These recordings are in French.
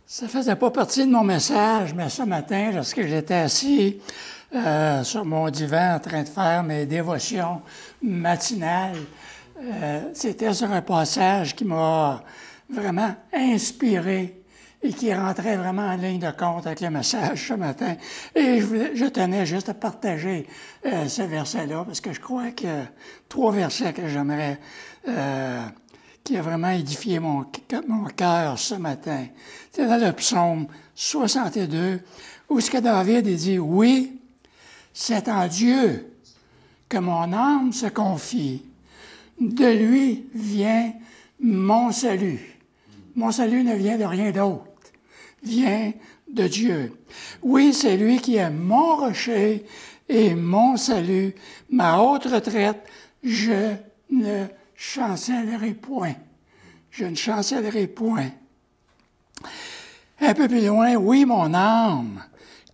Ça faisait pas partie de mon message, mais ce matin, lorsque j'étais assis sur mon divan en train de faire mes dévotions matinales, c'était sur un passage qui m'a vraiment inspiré et qui rentrait vraiment en ligne de compte avec le message ce matin. Et je tenais juste à partager ce verset-là, parce que je crois qu'il y a 3 versets que j'aimerais, qui a vraiment édifié mon cœur ce matin. C'est dans le psaume 62, où ce que David dit, « Oui, c'est en Dieu que mon âme se confie. De lui vient mon salut. Mon salut ne vient de rien d'autre, vient de Dieu. Oui, c'est lui qui est mon rocher et mon salut, ma haute retraite. Je ne chancellerai point. Je ne chancellerai point. » Un peu plus loin, « Oui, mon âme,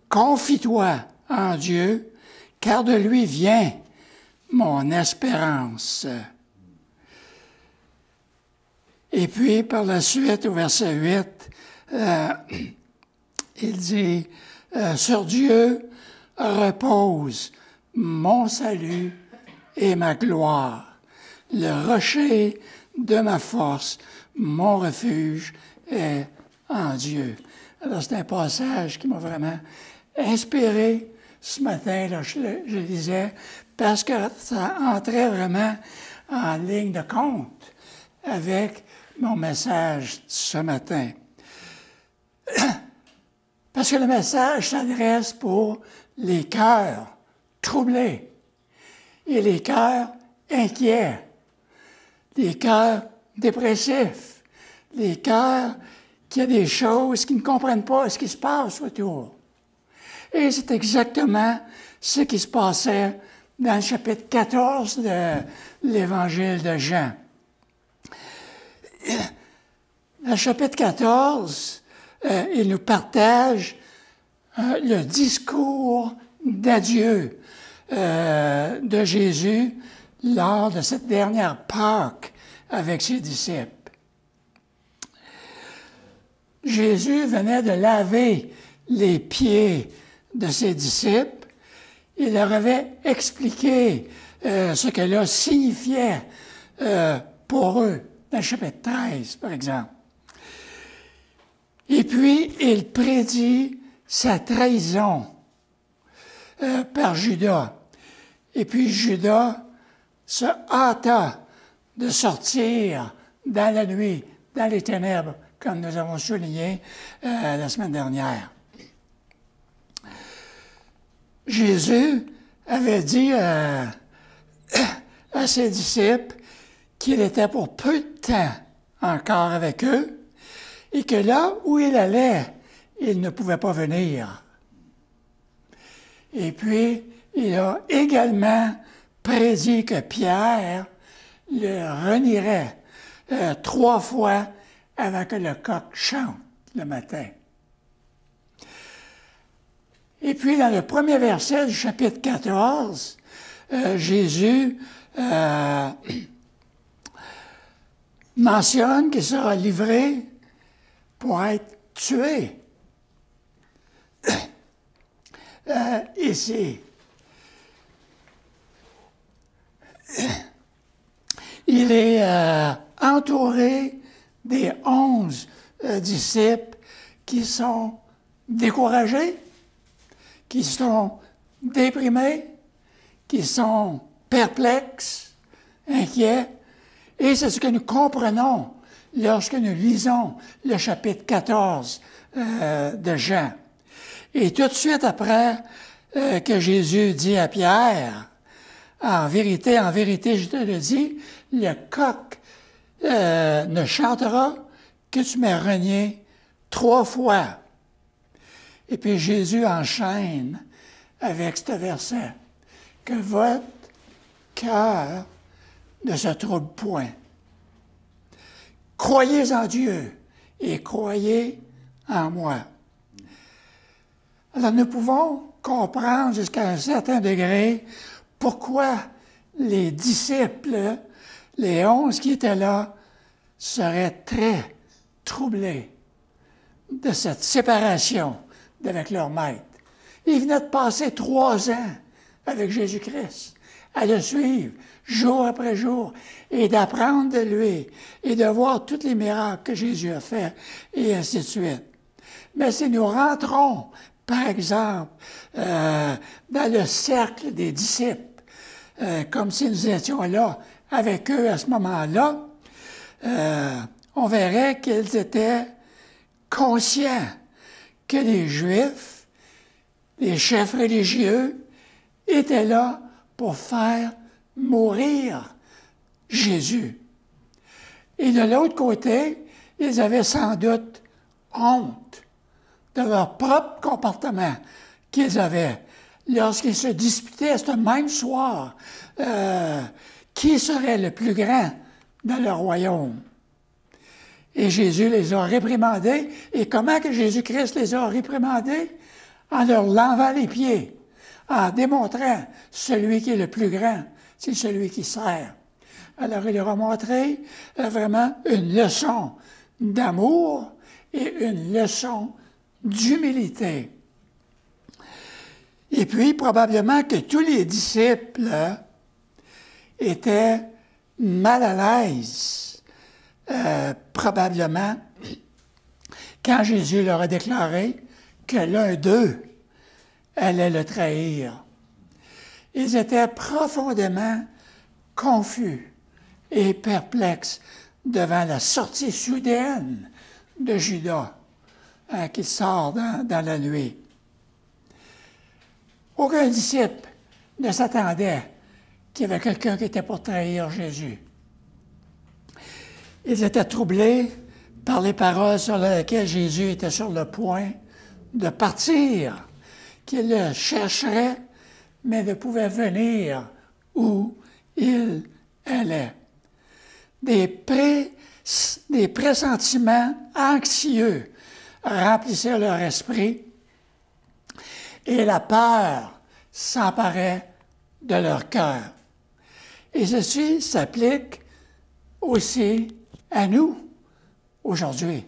confie-toi en Dieu, car de lui vient mon espérance. » Et puis, par la suite, au verset 8, il dit, « Sur Dieu repose mon salut et ma gloire, le rocher de ma force, mon refuge est en Dieu. » Alors, c'est un passage qui m'a vraiment inspiré ce matin, là, je le lisais, parce que ça entrait vraiment en ligne de compte avec mon message ce matin. Parce que le message s'adresse pour les cœurs troublés et les cœurs inquiets, les cœurs dépressifs, les cœurs qui ont des choses qui ne comprennent pas ce qui se passe autour. Et c'est exactement ce qui se passait dans le chapitre 14 de l'Évangile de Jean. Dans le chapitre 14, il nous partage le discours d'adieu de Jésus lors de cette dernière Pâque avec ses disciples. Jésus venait de laver les pieds de ses disciples. Il leur avait expliqué ce que là signifiait pour eux, dans le chapitre 13, par exemple. Et puis, il prédit sa trahison par Judas. Et puis, Judas se hâta de sortir dans la nuit, dans les ténèbres, comme nous avons souligné la semaine dernière. Jésus avait dit à ses disciples qu'il était pour peu de temps encore avec eux et que là où il allait, il ne pouvait pas venir. Et puis, il a également prédit que Pierre le renierait 3 fois avant que le coq chante le matin. Et puis, dans le premier verset du chapitre 14, Jésus mentionne qu'il sera livré pour être tué. Ici, il est entouré des 11 disciples qui sont découragés, qui sont déprimés, qui sont perplexes, inquiets. Et c'est ce que nous comprenons lorsque nous lisons le chapitre 14 de Jean. Et tout de suite après que Jésus dit à Pierre, « En vérité, je te le dis, le coq ne chantera que tu m'as renié 3 fois. » Et puis Jésus enchaîne avec ce verset, « Que votre cœur ne se trouble point. Croyez en Dieu et croyez en moi. » Alors nous pouvons comprendre jusqu'à un certain degré pourquoi les disciples, les 11 qui étaient là, seraient très troublés de cette séparation avec leur maître. Ils venaient de passer 3 ans avec Jésus-Christ, à le suivre jour après jour et d'apprendre de lui et de voir tous les miracles que Jésus a faits et ainsi de suite. Mais si nous rentrons, par exemple, dans le cercle des disciples, comme si nous étions là avec eux à ce moment-là, on verrait qu'ils étaient conscients que les Juifs, les chefs religieux, étaient là pour faire mourir Jésus. Et de l'autre côté, ils avaient sans doute honte de leur propre comportement qu'ils avaient lorsqu'ils se disputaient ce même soir qui serait le plus grand dans le royaume. Et Jésus les a réprimandés. Et comment que Jésus-Christ les a réprimandés? En leur lavant les pieds, en démontrant celui qui est le plus grand, c'est celui qui sert. Alors il leur a montré vraiment une leçon d'amour et une leçon d'humilité. Et puis, probablement que tous les disciples étaient mal à l'aise, probablement, quand Jésus leur a déclaré que l'un d'eux allait le trahir. Ils étaient profondément confus et perplexes devant la sortie soudaine de Judas, qui sort dans la nuit. Aucun disciple ne s'attendait qu'il y avait quelqu'un qui était pour trahir Jésus. Ils étaient troublés par les paroles sur lesquelles Jésus était sur le point de partir, qu'il le chercherait, mais ne pouvait venir où il allait. Des pressentiments anxieux remplissaient leur esprit et la peur s'emparait de leur cœur. Et ceci s'applique aussi à nous aujourd'hui,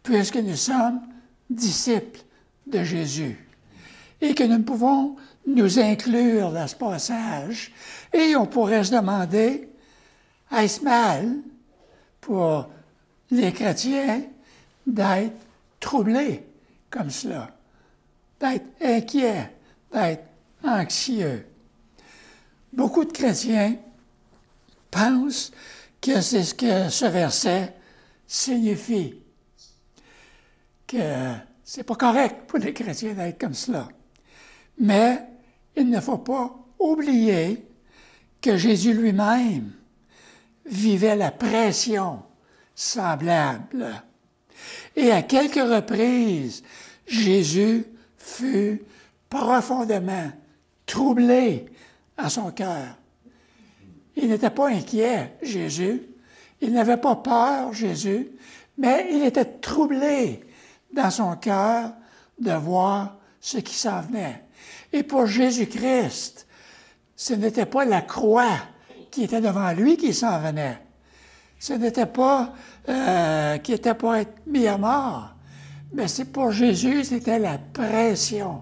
puisque nous sommes disciples de Jésus et que nous pouvons nous inclure dans ce passage. Et on pourrait se demander, est-ce mal pour les chrétiens d'être troublés comme cela, d'être inquiets, d'être anxieux? Beaucoup de chrétiens pensent que c'est ce que ce verset signifie, que c'est pas correct pour les chrétiens d'être comme cela. Mais il ne faut pas oublier que Jésus lui-même vivait la pression semblable. Et à quelques reprises, Jésus fut profondément troublé à son cœur. Il n'était pas inquiet, Jésus. Il n'avait pas peur, Jésus, mais il était troublé dans son cœur de voir ce qui s'en venait. Et pour Jésus-Christ, ce n'était pas la croix qui était devant lui qui s'en venait. Ce n'était pas qui était pour être mis à mort. Mais c'est pour Jésus, c'était la pression,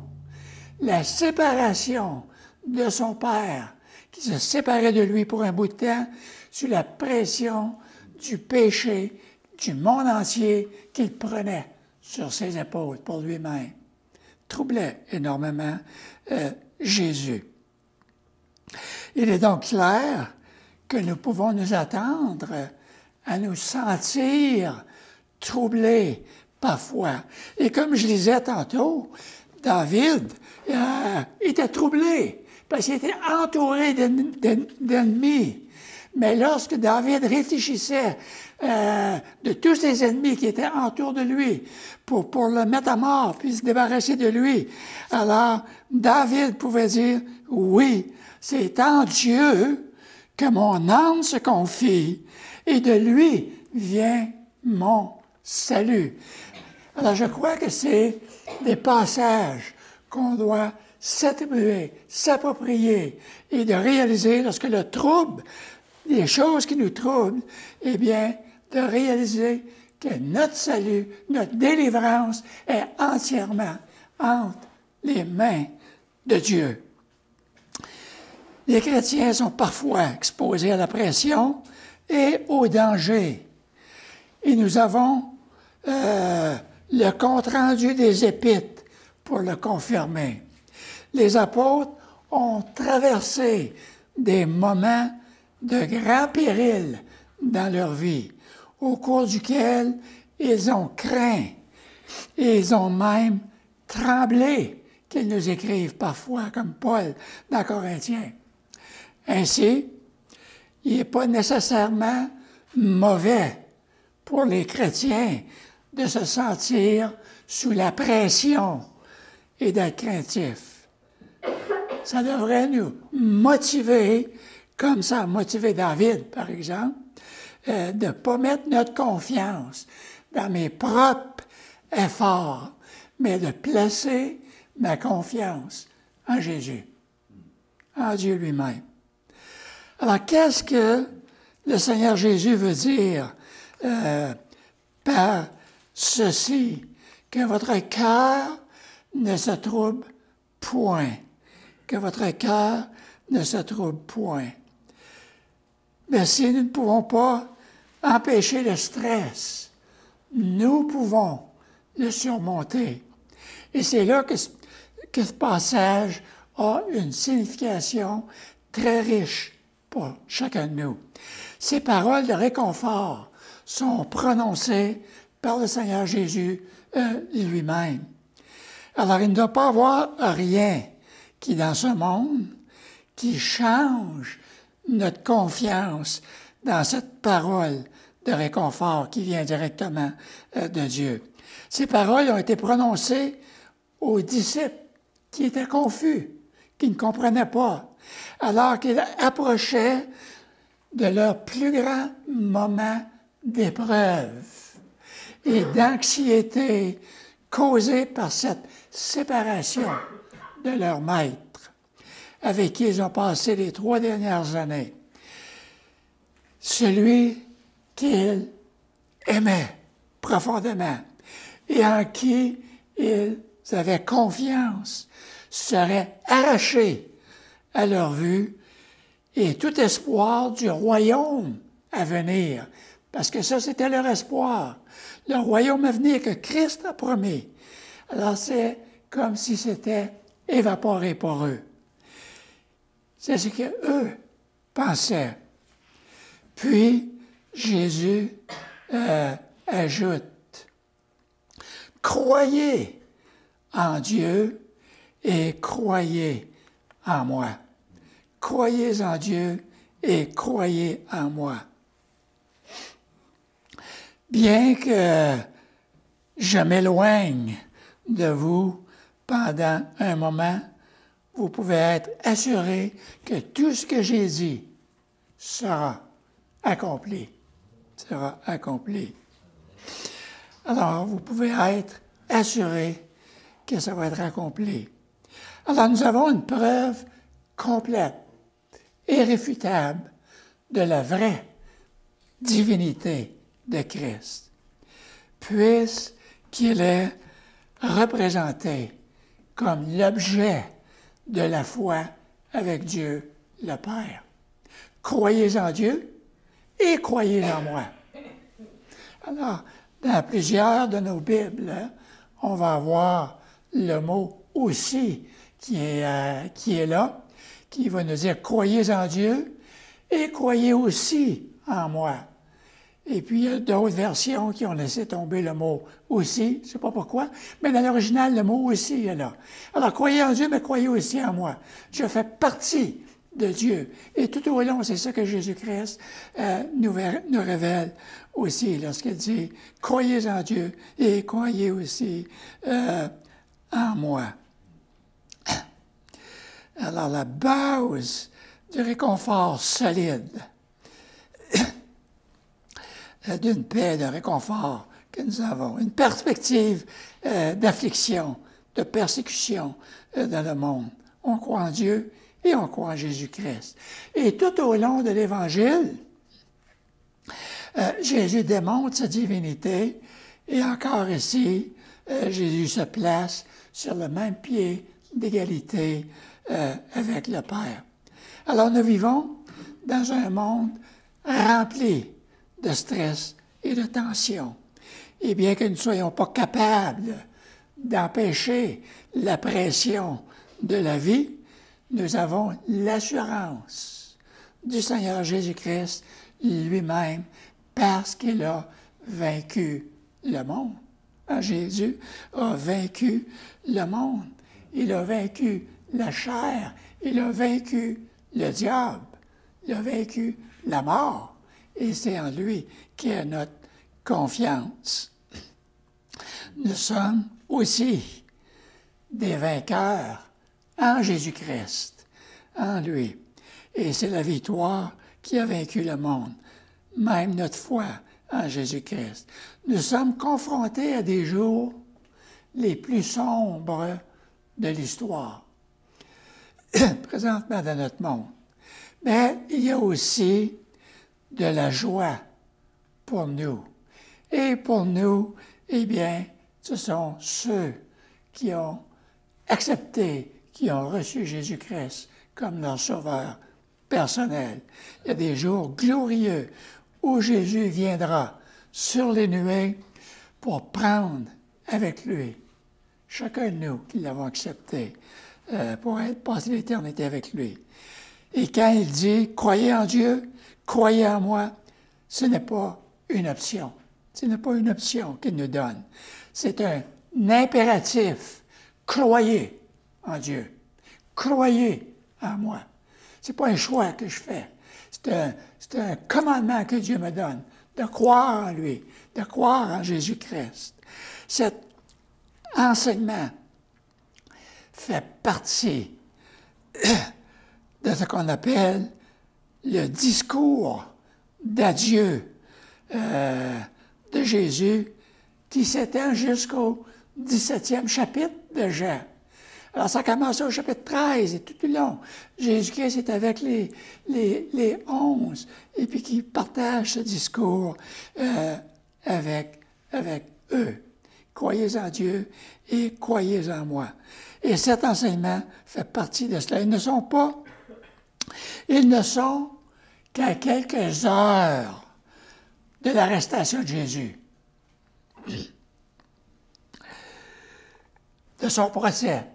la séparation de son Père, qui se séparait de lui pour un bout de temps, sous la pression du péché du monde entier qu'il prenait sur ses épaules pour lui-même. Troublait énormément Jésus. Il est donc clair que nous pouvons nous attendre à nous sentir troublés parfois. Et comme je disais tantôt, David était troublé parce qu'il était entouré d'ennemis. Mais lorsque David réfléchissait de tous ses ennemis qui étaient autour de lui pour le mettre à mort puis se débarrasser de lui, alors David pouvait dire, oui, c'est en Dieu que mon âme se confie et de lui vient mon salut. Alors je crois que c'est des passages qu'on doit s'attribuer, s'approprier et de réaliser lorsque le trouble, les choses qui nous troublent, eh bien, de réaliser que notre salut, notre délivrance est entièrement entre les mains de Dieu. Les chrétiens sont parfois exposés à la pression et au danger. Et nous avons le compte-rendu des Épîtres pour le confirmer. Les apôtres ont traversé des moments de grand péril dans leur vie, au cours duquel ils ont craint et ils ont même tremblé qu'ils nous écrivent parfois, comme Paul dans Corinthiens. Ainsi, il n'est pas nécessairement mauvais pour les chrétiens de se sentir sous la pression et d'être craintifs. Ça devrait nous motiver, comme ça a motivé David, par exemple, de ne pas mettre notre confiance dans mes propres efforts, mais de placer ma confiance en Jésus, en Dieu lui-même. Alors, qu'est-ce que le Seigneur Jésus veut dire par ceci? Que votre cœur ne se trouble point. Que votre cœur ne se trouble point. Mais si nous ne pouvons pas empêcher le stress, nous pouvons le surmonter. Et c'est là que ce passage a une signification très riche pour chacun de nous. Ces paroles de réconfort sont prononcées par le Seigneur Jésus lui-même. Alors, il ne doit pas y avoir rien qui, dans ce monde, qui change notre confiance dans cette parole de réconfort qui vient directement de Dieu. Ces paroles ont été prononcées aux disciples qui étaient confus, qui ne comprenaient pas, alors qu'ils approchaient de leur plus grand moment d'épreuve et d'anxiété causée par cette séparation de leur maître, avec qui ils ont passé les 3 dernières années. Celui qu'ils aimaient profondément et en qui ils avaient confiance serait arraché à leur vue et tout espoir du royaume à venir, parce que ça, c'était leur espoir, le royaume à venir que Christ a promis. Alors, c'est comme si c'était évaporé pour eux. C'est ce qu'eux pensaient. Puis, Jésus ajoute, « Croyez en Dieu et croyez en moi. Croyez en Dieu et croyez en moi. » Bien que je m'éloigne de vous pendant un moment, vous pouvez être assurés que tout ce que j'ai dit sera accompli. Sera accompli. Alors, vous pouvez être assurés que ça va être accompli. Alors, nous avons une preuve complète, irréfutable, de la vraie divinité de Christ, puisqu'il est représenté comme l'objet de la foi avec Dieu le Père. Croyez en Dieu et croyez en moi. Alors, dans plusieurs de nos Bibles, on va avoir le mot « aussi » qui est là, qui va nous dire « croyez en Dieu et croyez aussi en moi ». Et puis, il y a d'autres versions qui ont laissé tomber le mot « aussi », je ne sais pas pourquoi, mais dans l'original, le mot « aussi » est là. Alors, croyez en Dieu, mais croyez aussi en moi. Je fais partie de Dieu. Et tout au long, c'est ça que Jésus-Christ nous révèle aussi, lorsqu'il dit « croyez en Dieu et croyez aussi en moi ». Alors, la base du réconfort solide, d'une paix, de réconfort que nous avons, une perspective d'affliction, de persécution dans le monde. On croit en Dieu et on croit en Jésus-Christ. Et tout au long de l'Évangile, Jésus démontre sa divinité et encore ici, Jésus se place sur le même pied d'égalité avec le Père. Alors nous vivons dans un monde rempli de stress et de tension. Et bien que nous ne soyons pas capables d'empêcher la pression de la vie, nous avons l'assurance du Seigneur Jésus-Christ lui-même parce qu'il a vaincu le monde. Jésus a vaincu le monde. Il a vaincu la chair. Il a vaincu le diable. Il a vaincu la mort. Et c'est en lui qu'est notre confiance. Nous sommes aussi des vainqueurs en Jésus-Christ, en lui. Et c'est la victoire qui a vaincu le monde, même notre foi en Jésus-Christ. Nous sommes confrontés à des jours les plus sombres de l'histoire, présentement dans notre monde. Mais il y a aussi de la joie pour nous. Et pour nous, eh bien, ce sont ceux qui ont accepté, qui ont reçu Jésus-Christ comme leur sauveur personnel. Il y a des jours glorieux où Jésus viendra sur les nuées pour prendre avec lui chacun de nous qui l'avons accepté pour passer l'éternité avec lui. Et quand il dit « Croyez en Dieu, croyez en moi », ce n'est pas une option. Ce n'est pas une option qu'il nous donne. C'est un impératif. Croyez en Dieu. Croyez en moi. Ce n'est pas un choix que je fais. C'est un commandement que Dieu me donne, de croire en lui, de croire en Jésus-Christ. Cet enseignement fait partie de ce qu'on appelle le discours d'adieu de Jésus qui s'étend jusqu'au 17e chapitre de Jean. Alors, ça commence au chapitre 13 et tout le long. Jésus-Christ est avec les 11 et puis qui partage ce discours avec eux. Croyez en Dieu et croyez en moi. Et cet enseignement fait partie de cela. Ils ne sont qu'à quelques heures de l'arrestation de Jésus, de son procès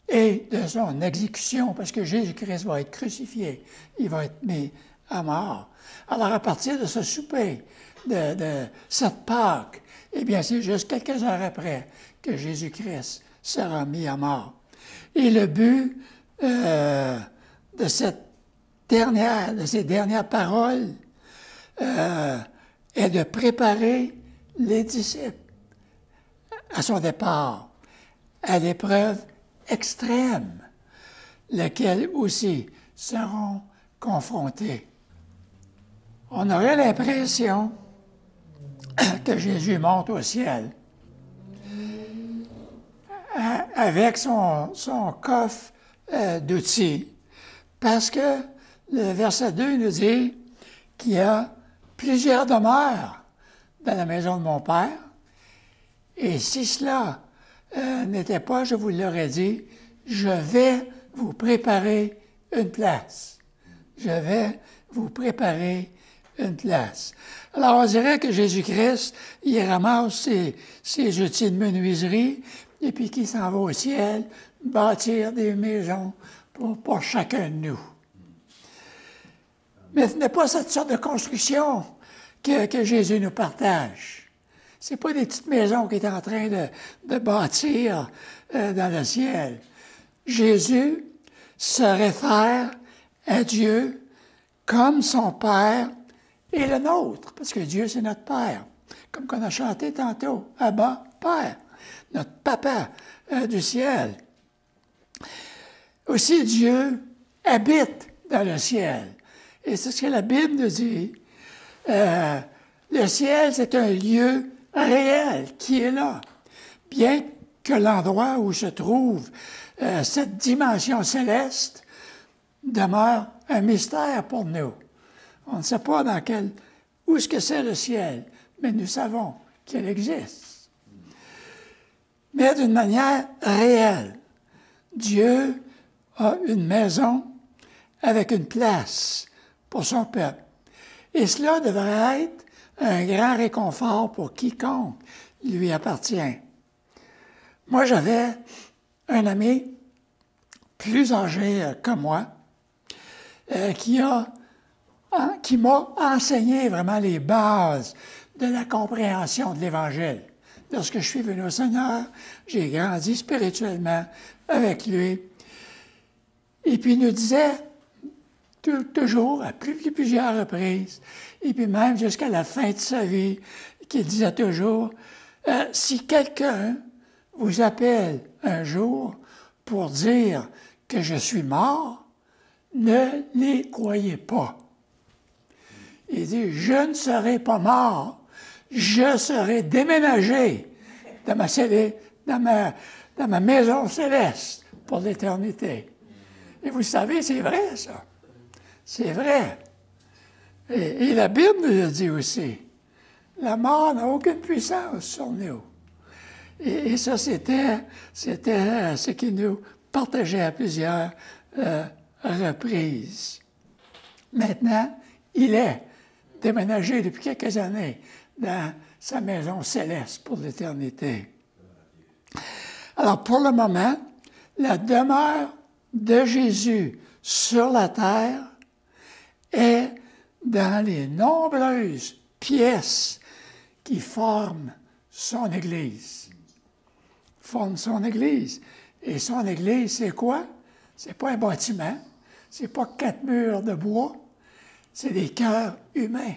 et de son exécution, parce que Jésus-Christ va être crucifié, il va être mis à mort. Alors, à partir de ce souper, de cette Pâque, eh bien, c'est juste quelques heures après que Jésus-Christ sera mis à mort. Et le but de ces dernières paroles est de préparer les disciples à son départ, à l'épreuve extrême, lesquels aussi seront confrontés. On aurait l'impression que Jésus monte au ciel avec son coffre d'outils, parce que le verset 2 nous dit qu'il y a plusieurs demeures dans la maison de mon Père, et si cela n'était pas, je vous l'aurais dit, je vais vous préparer une place. Je vais vous préparer une place. Alors, on dirait que Jésus-Christ, il ramasse ses outils de menuiserie et puis qu'il s'en va au ciel bâtir des maisons pour chacun de nous. Mais ce n'est pas cette sorte de construction que Jésus nous partage. Ce n'est pas des petites maisons qu'il est en train de bâtir dans le ciel. Jésus se réfère à Dieu comme son Père et le nôtre, parce que Dieu, c'est notre Père. Comme qu'on a chanté tantôt, Abba, Père, notre Papa du ciel. Aussi, Dieu habite dans le ciel. Et c'est ce que la Bible nous dit. Le ciel, c'est un lieu réel qui est là. Bien que l'endroit où se trouve cette dimension céleste demeure un mystère pour nous. On ne sait pas dans quel où est-ce que c'est le ciel, mais nous savons qu'il existe. Mais d'une manière réelle, Dieu a une maison avec une place pour son peuple. Et cela devrait être un grand réconfort pour quiconque lui appartient. Moi, j'avais un ami plus âgé que moi qui m'a enseigné vraiment les bases de la compréhension de l'Évangile. Lorsque je suis venu au Seigneur, j'ai grandi spirituellement avec lui. Et puis il nous disait toujours, à plusieurs reprises, et puis même jusqu'à la fin de sa vie, qu'il disait toujours, si quelqu'un vous appelle un jour pour dire que je suis mort, ne les croyez pas. Il dit, je ne serai pas mort, je serai déménagé dans ma maison céleste pour l'éternité. Et vous savez, c'est vrai, ça. C'est vrai. Et la Bible nous le dit aussi. La mort n'a aucune puissance sur nous. Et ça, c'était ce qu'il nous partageait à plusieurs reprises. Maintenant, il est déménagé depuis quelques années dans sa maison céleste pour l'éternité. Alors, pour le moment, la demeure de Jésus sur la terre est dans les nombreuses pièces qui forment son Église. Forment son Église. Et son Église, c'est quoi? C'est pas un bâtiment, c'est pas 4 murs de bois, c'est des cœurs humains.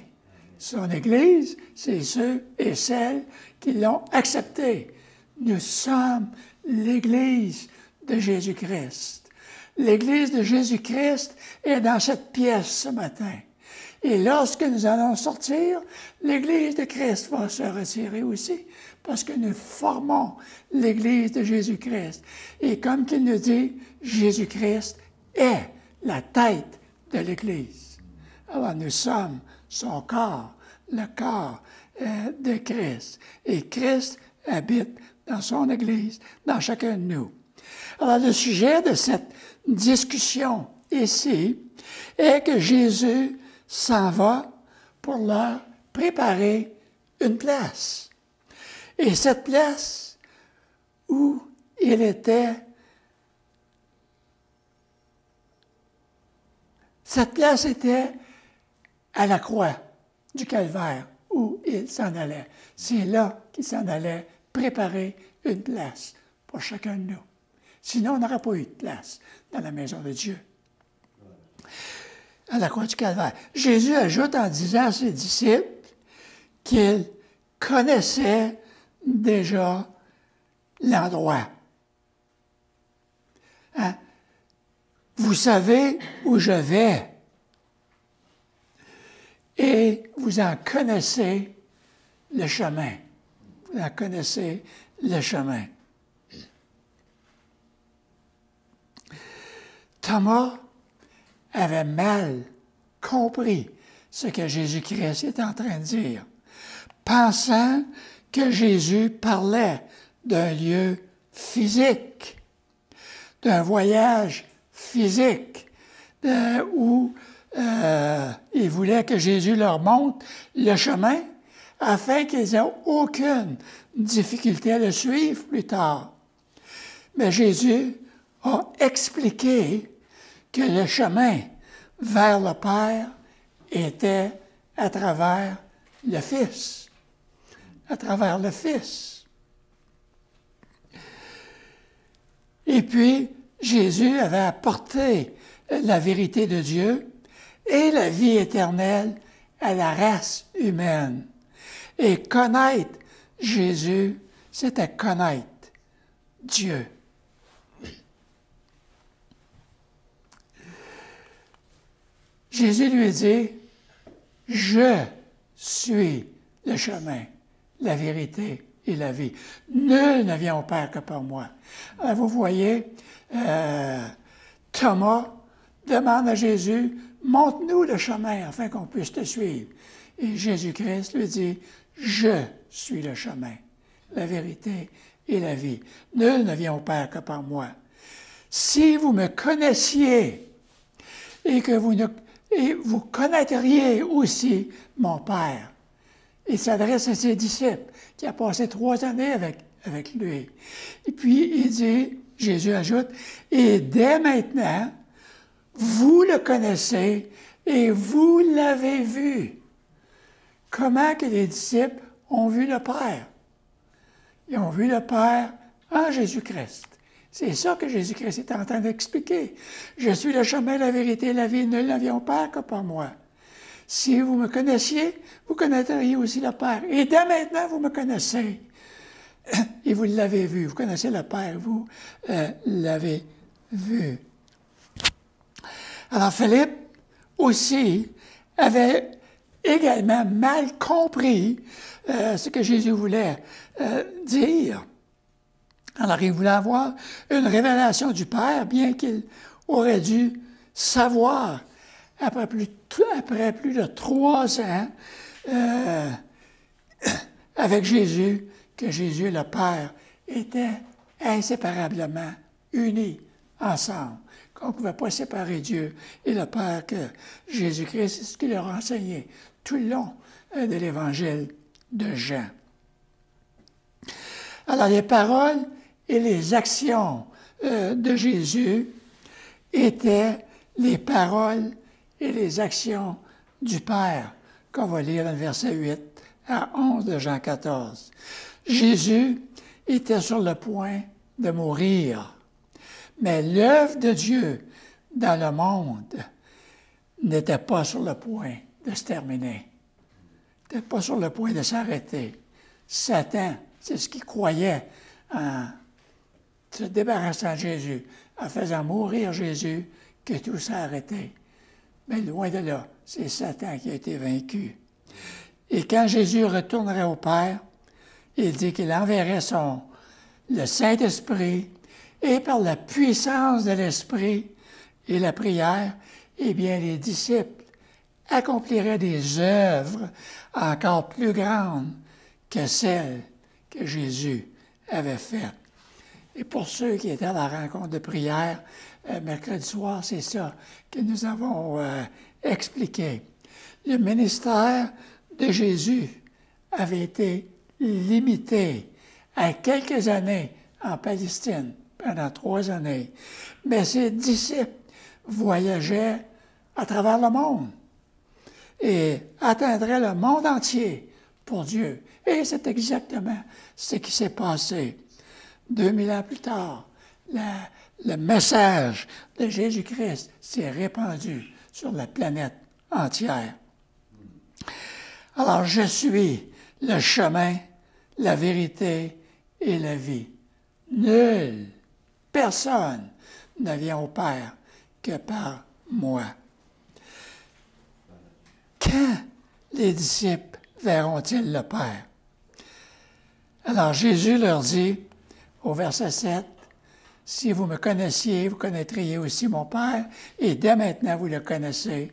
Son Église, c'est ceux et celles qui l'ont accepté. Nous sommes l'Église de Jésus-Christ. L'Église de Jésus-Christ est dans cette pièce ce matin. Et lorsque nous allons sortir, l'Église de Christ va se retirer aussi, parce que nous formons l'Église de Jésus-Christ. Et comme il nous dit, Jésus-Christ est la tête de l'Église. Alors nous sommes son corps, le corps de Christ. Et Christ habite dans son Église, dans chacun de nous. Alors le sujet de cette discussion ici est que Jésus s'en va pour leur préparer une place. Et cette place où il était, cette place était à la croix du Calvaire où il s'en allait. C'est là qu'il s'en allait préparer une place pour chacun de nous. Sinon, on n'aurait pas eu de place dans la maison de Dieu. À la croix du Calvaire. Jésus ajoute en disant à ses disciples qu'il connaissait déjà l'endroit. Hein? Vous savez où je vais et vous en connaissez le chemin. Vous en connaissez le chemin. Thomas avait mal compris ce que Jésus-Christ était en train de dire, pensant que Jésus parlait d'un lieu physique, d'un voyage physique, où il voulait que Jésus leur montre le chemin afin qu'ils n'aient aucune difficulté à le suivre plus tard. Mais Jésus a expliqué que le chemin vers le Père était à travers le Fils. À travers le Fils. Et puis, Jésus avait apporté la vérité de Dieu et la vie éternelle à la race humaine. Et connaître Jésus, c'était connaître Dieu. Jésus lui dit, « Je suis le chemin, la vérité et la vie. Nul ne vient au Père que par moi. » Alors, vous voyez, Thomas demande à Jésus, « Montre-nous le chemin afin qu'on puisse te suivre. » Et Jésus-Christ lui dit, « Je suis le chemin, la vérité et la vie. Nul ne vient au Père que par moi. Si vous me connaissiez et que vous connaîtriez aussi mon Père. » Il s'adresse à ses disciples, qui a passé 3 années avec lui. Et puis, il dit, Jésus ajoute, « Et dès maintenant, vous le connaissez et vous l'avez vu. » Comment que les disciples ont vu le Père? Ils ont vu le Père en Jésus-Christ. C'est ça que Jésus-Christ est en train d'expliquer. « Je suis le chemin, la vérité et la vie. Nul ne vient au Père que par moi. » Si vous me connaissiez, vous connaîtriez aussi le Père. Et dès maintenant, vous me connaissez. Et vous l'avez vu. Vous connaissez le Père, vous l'avez vu. Alors, Philippe aussi avait également mal compris ce que Jésus voulait dire. Alors, il voulait avoir une révélation du Père, bien qu'il aurait dû savoir, après plus de 3 ans avec Jésus, que Jésus et le Père étaient inséparablement unis ensemble, qu'on ne pouvait pas séparer Dieu et le Père, que Jésus-Christ, c'est ce qu'il leur a enseigné tout le long de l'Évangile de Jean. Alors, les paroles et les actions de Jésus étaient les paroles et les actions du Père, qu'on va lire dans le verset 8 à 11 de Jean 14. Jésus était sur le point de mourir, mais l'œuvre de Dieu dans le monde n'était pas sur le point de se terminer, n'était pas sur le point de s'arrêter. Satan, c'est ce qu'il croyait en se débarrassant de Jésus, en faisant mourir Jésus, que tout s'est arrêté. Mais loin de là, c'est Satan qui a été vaincu. Et quand Jésus retournerait au Père, il dit qu'il enverrait le Saint-Esprit, et par la puissance de l'Esprit et la prière, eh bien, les disciples accompliraient des œuvres encore plus grandes que celles que Jésus avait faites. Et pour ceux qui étaient à la rencontre de prière, mercredi soir, c'est ça que nous avons expliqué. Le ministère de Jésus avait été limité à quelques années en Palestine, pendant 3 années. Mais ses disciples voyageaient à travers le monde et atteindraient le monde entier pour Dieu. Et c'est exactement ce qui s'est passé. 2000 ans plus tard, le message de Jésus-Christ s'est répandu sur la planète entière. Alors, je suis le chemin, la vérité et la vie. Nul, personne ne vient au Père que par moi. Quand les disciples verront-ils le Père? Alors, Jésus leur dit, au verset 7, « Si vous me connaissiez, vous connaîtriez aussi mon Père, et dès maintenant vous le connaissez,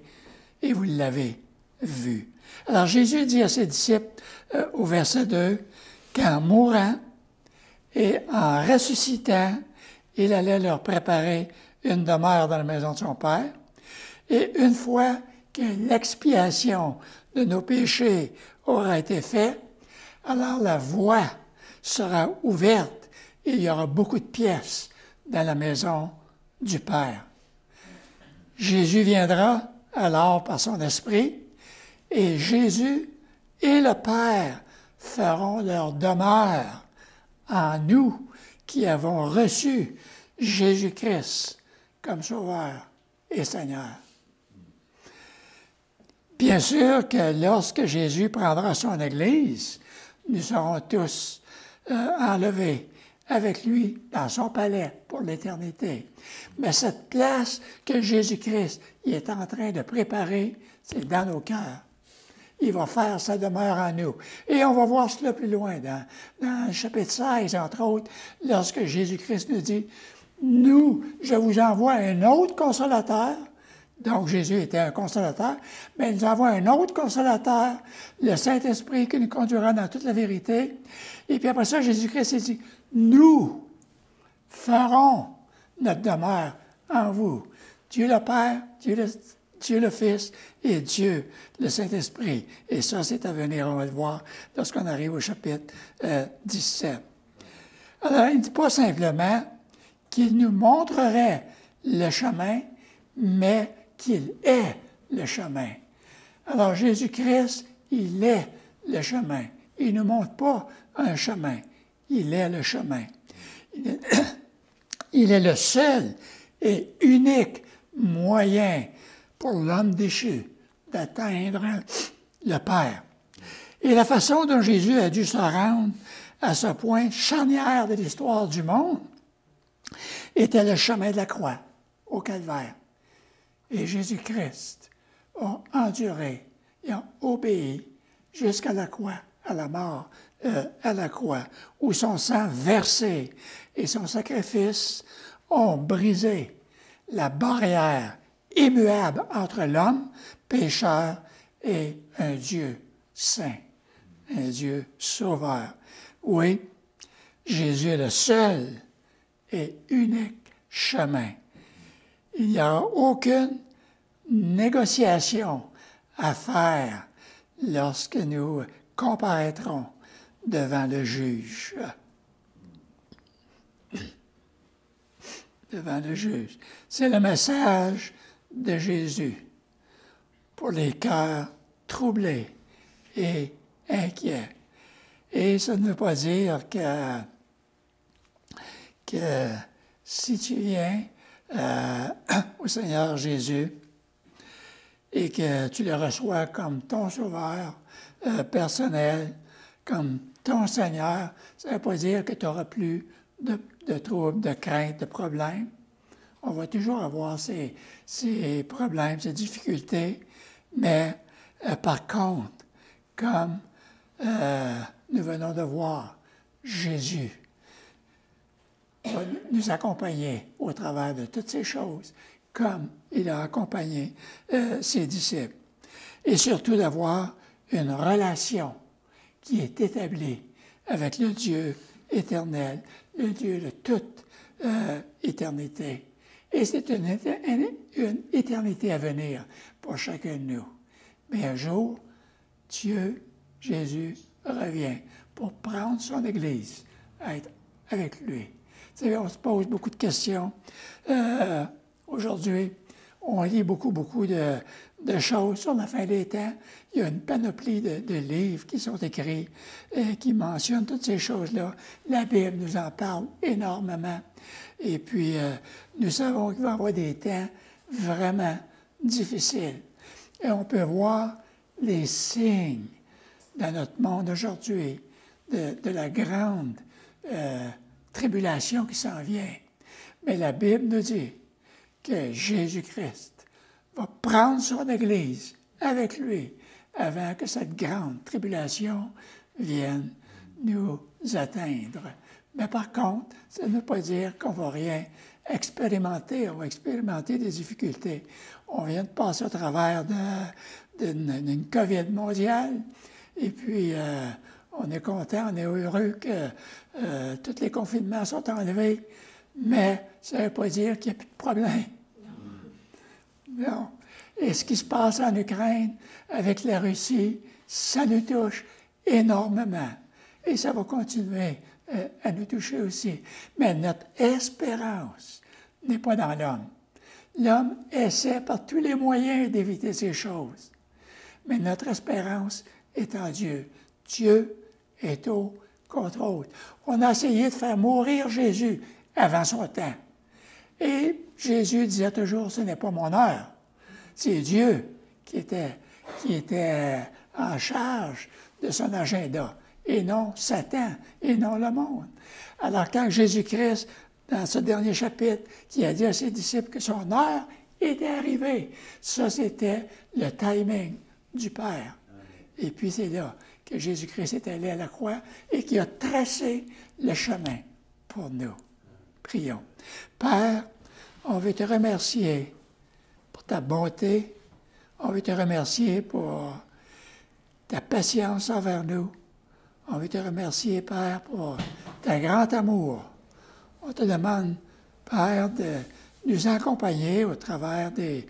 et vous l'avez vu. » Alors Jésus dit à ses disciples, au verset 2, qu'en mourant et en ressuscitant, il allait leur préparer une demeure dans la maison de son Père, et une fois que l'expiation de nos péchés aura été faite, alors la voie sera ouverte, et il y aura beaucoup de pièces dans la maison du Père. Jésus viendra alors par son esprit, et Jésus et le Père feront leur demeure en nous qui avons reçu Jésus-Christ comme Sauveur et Seigneur. Bien sûr que lorsque Jésus prendra son Église, nous serons tous enlevés avec lui dans son palais pour l'éternité. Mais cette place que Jésus-Christ est en train de préparer, c'est dans nos cœurs. Il va faire sa demeure en nous. Et on va voir cela plus loin, dans le chapitre 16, entre autres, lorsque Jésus-Christ nous dit, « Nous, je vous envoie un autre consolateur Donc, Jésus était un consolateur, mais nous avons un autre consolateur, le Saint-Esprit, qui nous conduira dans toute la vérité. Et puis après ça, Jésus-Christ a dit, nous ferons notre demeure en vous. Dieu le Père, Dieu le Fils et Dieu le Saint-Esprit. Et ça, c'est à venir, on va le voir lorsqu'on arrive au chapitre 17. Alors, il ne dit pas simplement qu'il nous montrerait le chemin, mais qu'il est le chemin. Alors, Jésus-Christ, il est le chemin. Il ne nous montre pas un chemin. Il est le chemin. Il est le seul et unique moyen pour l'homme déchu d'atteindre le Père. Et la façon dont Jésus a dû se rendre à ce point charnière de l'histoire du monde était le chemin de la croix, au calvaire. Et Jésus-Christ a enduré et a obéi jusqu'à la croix, à la mort, à la croix, où son sang versé et son sacrifice ont brisé la barrière immuable entre l'homme, pécheur, et un Dieu saint, un Dieu sauveur. Oui, Jésus est le seul et unique chemin. Il n'y a aucune négociation à faire lorsque nous comparaîtrons devant le juge. Devant le juge. C'est le message de Jésus pour les cœurs troublés et inquiets. Et ça ne veut pas dire que si tu viens au Seigneur Jésus et que tu le reçois comme ton sauveur personnel, comme ton Seigneur, ça ne veut pas dire que tu n'auras plus de troubles, de craintes, de problèmes. On va toujours avoir ces problèmes, ces difficultés, mais par contre, comme nous venons de voir, Jésus va nous accompagner au travers de toutes ces choses, comme il a accompagné ses disciples. Et surtout d'avoir une relation qui est établie avec le Dieu éternel, le Dieu de toute éternité. Et c'est une éternité à venir pour chacun de nous. Mais un jour, Dieu, Jésus, revient pour prendre son Église à être avec lui. Vous savez, on se pose beaucoup de questions. Aujourd'hui, on lit beaucoup de choses sur la fin des temps. Il y a une panoplie de livres qui sont écrits qui mentionnent toutes ces choses-là. La Bible nous en parle énormément. Et puis, nous savons qu'il va y avoir des temps vraiment difficiles. Et on peut voir les signes dans notre monde aujourd'hui de la grande tribulation qui s'en vient. Mais la Bible nous dit que Jésus-Christ va prendre son Église avec lui avant que cette grande tribulation vienne nous atteindre. Mais par contre, ça ne veut pas dire qu'on ne va rien expérimenter. On va expérimenter des difficultés. On vient de passer au travers d'une COVID mondiale. Et puis, on est content, on est heureux que tous les confinements sont enlevés. Mais ça ne veut pas dire qu'il n'y a plus de problème. Non. Et ce qui se passe en Ukraine avec la Russie, ça nous touche énormément. Et ça va continuer à nous toucher aussi. Mais notre espérance n'est pas dans l'homme. L'homme essaie par tous les moyens d'éviter ces choses. Mais notre espérance est en Dieu. Dieu est au contrôle. On a essayé de faire mourir Jésus avant son temps. Et Jésus disait toujours, ce n'est pas mon heure. C'est Dieu qui était en charge de son agenda, et non Satan, et non le monde. Alors quand Jésus-Christ, dans ce dernier chapitre, qui a dit à ses disciples que son heure était arrivée, ça c'était le timing du Père. Et puis c'est là que Jésus-Christ est allé à la croix et qui a tracé le chemin pour nous. Prions. Père, on veut te remercier pour ta bonté. On veut te remercier pour ta patience envers nous. On veut te remercier, Père, pour ta grand amour. On te demande, Père, de nous accompagner au travers des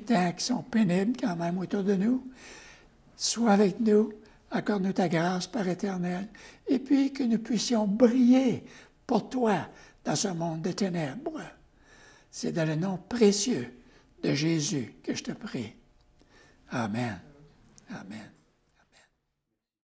temps qui sont pénibles quand même autour de nous. Sois avec nous, accorde-nous ta grâce, Père éternel, et puis que nous puissions briller pour toi dans ce monde de ténèbres. C'est dans le nom précieux de Jésus que je te prie. Amen. Amen.